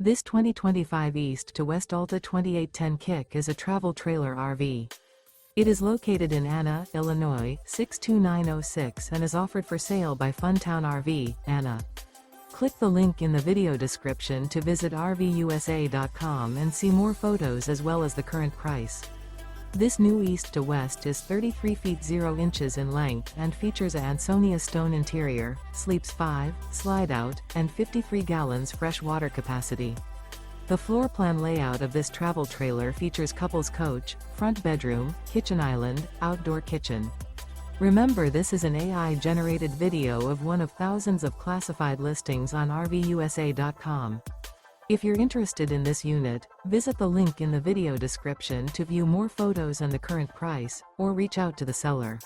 This 2025 East to West Alta 2810 Kick is a travel trailer RV. It is located in Anna, Illinois, 62906 and is offered for sale by Funtown RV, Anna. Click the link in the video description to visit RVUSA.com and see more photos as well as the current price. This new East to West is 33 feet 0 inches in length and features a ANSONIA Stone interior, sleeps 5, Slideout, and 53 gallons fresh water capacity. The floor plan layout of this travel trailer features couples coach, front bedroom, kitchen island, outdoor kitchen. Remember, this is an AI-generated video of one of thousands of classified listings on RVUSA.com. If you're interested in this unit, visit the link in the video description to view more photos and the current price, or reach out to the seller.